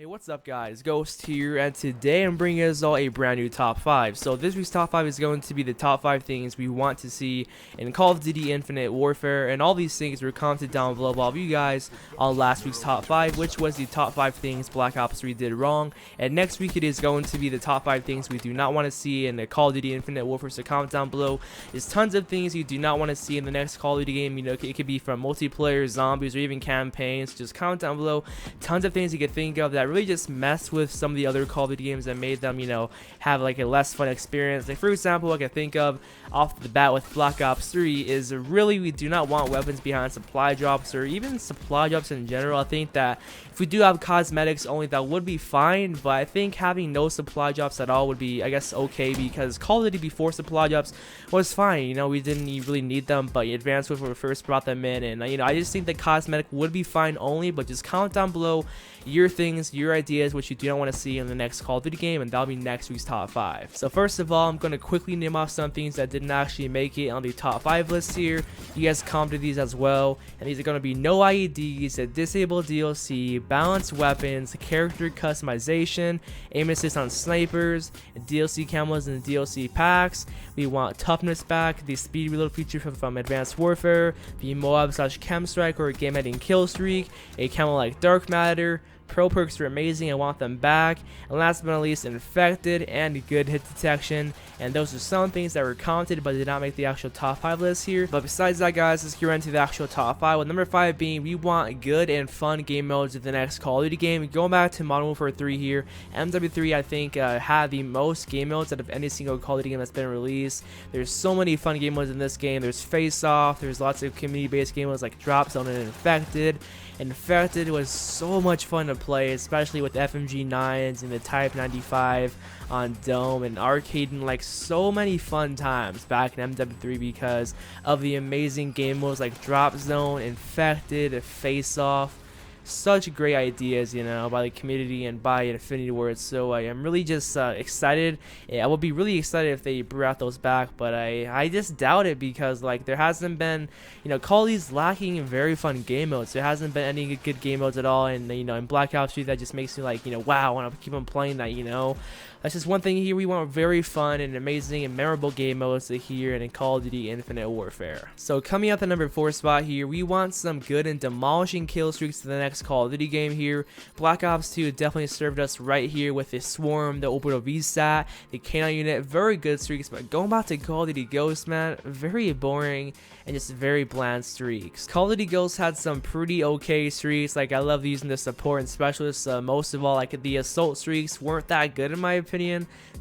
Hey, what's up guys, Ghost here, and today I'm bringing us all a brand new top 5. So this week's top 5 is going to be the top 5 things we want to see in Call of Duty Infinite Warfare, and all these things were commented down below by all of you guys on last week's top 5, which was the top 5 things Black Ops 3 did wrong, and next week it is going to be the top 5 things we do not want to see in the Call of Duty Infinite Warfare, so comment down below. There's tons of things you do not want to see in the next Call of Duty game, you know, it could be from multiplayer, zombies, or even campaigns. Just comment down below tons of things you could think of that really just mess with some of the other Call of Duty games that made them, you know, have like a less fun experience. Like for example, I can think of off the bat with Black Ops 3 is really we do not want weapons behind supply drops or even supply drops in general. I think that if we do have cosmetics only, that would be fine, but I think having no supply drops at all would be, I guess, okay, because Call of Duty before supply drops was fine. You know, we didn't really need them, but Advanced Warfare first brought them in, and you know, I just think that cosmetic would be fine only. But just comment down below your things, your ideas, which you do not want to see in the next Call of Duty game, and that'll be next week's top 5. So first of all, I'm going to quickly name off some things that didn't actually make it on the top 5 list here. You guys commented these as well, and these are going to be no IEDs, a disabled DLC, balanced weapons, character customization, aim assist on snipers, DLC camos and DLC packs. We want toughness back, the speed reload feature from Advanced Warfare, the Moab/Chem Strike or game ending kill streak, a camo like Dark Matter. Pro perks are amazing, I want them back. And last but not least, infected and good hit detection. And those are some things that were commented but did not make the actual top 5 list here. But besides that, guys, let's get into the actual top 5, with number 5 being we want good and fun game modes in the next Call of Duty game. Going back to Modern Warfare 3 here, MW3 I think had the most game modes out of any single Call of Duty game that's been released. There's so many fun game modes in this game. There's Face Off, there's lots of community based game modes like Drop Zone and Infected. Infected was so much fun to play, especially with FMG 9s and the Type 95 on Dome and Arcade, and like so many fun times back in MW3 because of the amazing game modes like Drop Zone, Infected, Face Off. Such great ideas, you know, by the community and by Infinity Ward. So I am really just excited. I would be really excited if they brought those back, but I just doubt it because like there hasn't been, you know, Call of Duty's lacking in very fun game modes. There hasn't been any good game modes at all, and you know, in Black Ops 3 that just makes me like, you know, wow, I want to keep on playing that, you know. That's just one thing here. We want very fun and amazing and memorable game modes here in Call of Duty Infinite Warfare. So coming out the number 4 spot here, we want some good and demolishing kill streaks to the next Call of Duty game here. Black Ops 2 definitely served us right here with the Swarm, the Orbital VSAT, the K9 unit, very good streaks. But going back to Call of Duty Ghost, man, very boring and just very bland streaks. Call of Duty Ghost had some pretty okay streaks. Like I love using the support and specialists most of all. Like the assault streaks weren't that good in my opinion.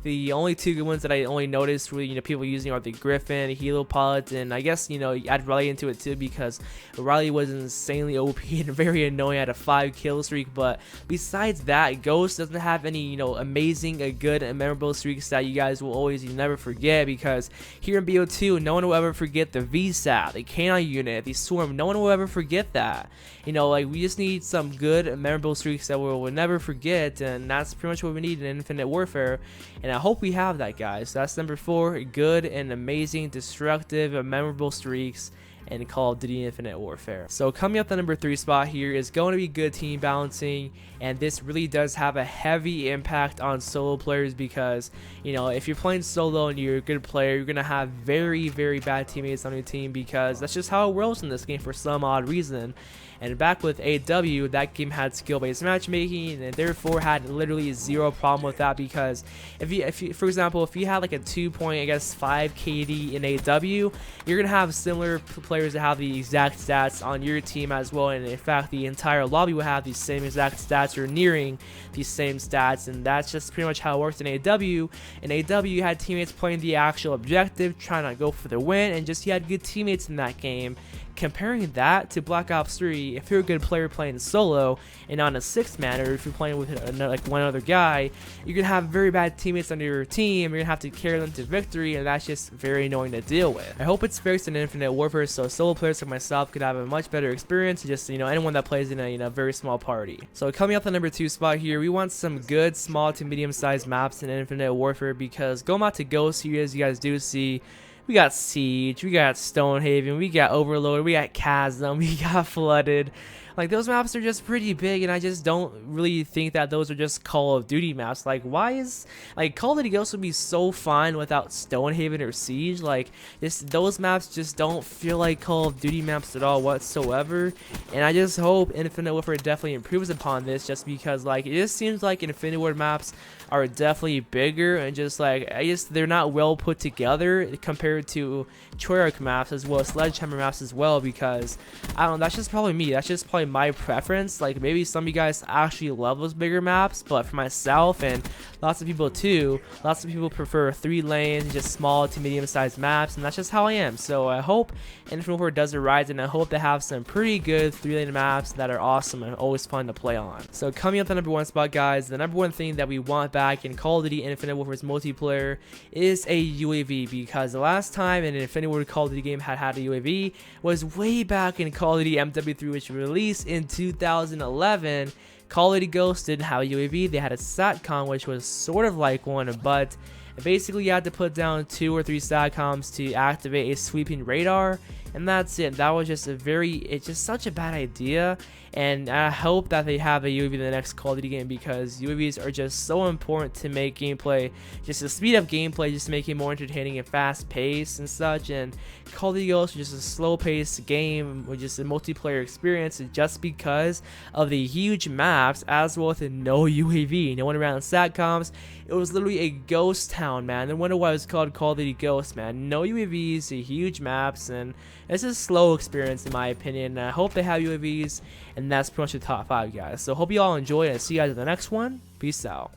The only two good ones that I only noticed really, you know, people using are the Griffin, Helo Pilot, and I guess, you know, add Riley into it too because Riley was insanely OP and very annoying at a 5 kill streak. But besides that, Ghost doesn't have any, you know, amazing, good and memorable streaks that you guys will always never forget, because here in BO2 no one will ever forget the VSAT, the K9 unit, the Swarm. No one will ever forget that. You know, like we just need some good and memorable streaks that we'll never forget, and that's pretty much what we need in Infinite Warfare, and I hope we have that, guys. So that's number 4, good and amazing, destructive and memorable streaks and Call of Duty Infinite Warfare. So coming up the number 3 spot here is going to be good team balancing, and this really does have a heavy impact on solo players because, you know, if you're playing solo and you're a good player, you're gonna have very bad teammates on your team because that's just how it works in this game for some odd reason. And back with AW, that game had skill-based matchmaking, and therefore had literally zero problem with that, because if you, for example, if you had like a 2.5 KD in AW, you're gonna have similar players that have the exact stats on your team as well, and in fact, the entire lobby will have the same exact stats or nearing these same stats, and that's just pretty much how it works in AW. In AW, you had teammates playing the actual objective, trying to go for the win, and just you had good teammates in that game. Comparing that to Black Ops 3, if you're a good player playing solo and on a 6-man, or if you're playing with like one other guy, you're gonna have very bad teammates on your team. You're gonna have to carry them to victory, and that's just very annoying to deal with. I hope it's fixed in Infinite Warfare so solo players like myself could have a much better experience, just, you know, anyone that plays in a, you know, very small party. So coming up the number 2 spot here, we want some good small to medium sized maps in Infinite Warfare, because going out to Ghost here, as you guys do see, we got Siege, we got Stonehaven, we got Overload, we got Chasm, we got Flooded. Like, those maps are just pretty big, and I just don't really think that those are just Call of Duty maps. Like, why is, like, Call of Duty Ghosts would be so fun without Stonehaven or Siege. Like, those maps just don't feel like Call of Duty maps at all whatsoever. And I just hope Infinite Warfare definitely improves upon this, just because, like, it just seems like Infinite Warfare maps are definitely bigger, and just like, they're not well put together compared to Treyarch maps as well as Sledgehammer maps as well, because I don't know, that's just probably me, that's just probably my preference. Like, maybe some of you guys actually love those bigger maps, but for myself and lots of people too, lots of people prefer 3 lanes, just small to medium sized maps, and that's just how I am. So I hope Infinite Warfare does it right, and I hope they have some pretty good 3-lane maps that are awesome and always fun to play on. So coming up the number 1 spot, guys, the number 1 thing that we want back in Call of Duty Infinite Warfare's multiplayer is a UAV, because the last time an Infinite Warfare Call of Duty game had a UAV was way back in Call of Duty MW3, which was released in 2011. Call of Duty Ghosts didn't have a UAV, they had a SATCOM, which was sort of like one, but basically you had to put down 2 or 3 SATCOMs to activate a sweeping radar, and that's it. That was just it's just such a bad idea, and I hope that they have a UAV in the next Call of Duty game, because UAVs are just so important to make gameplay, just to speed up gameplay, just to make it more entertaining and fast paced and such. And Call of Duty Ghosts is just a slow paced game with just a multiplayer experience, just because of the huge maps, as well as no UAV, no one around SATCOMs. It was literally a ghost town, man. No wonder why it was called Call of Duty Ghosts, man. No UAVs, huge maps, and it's a slow experience in my opinion. I hope they have UAVs, and that's pretty much the top 5, guys. So hope you all enjoy, and see you guys in the next one. Peace out.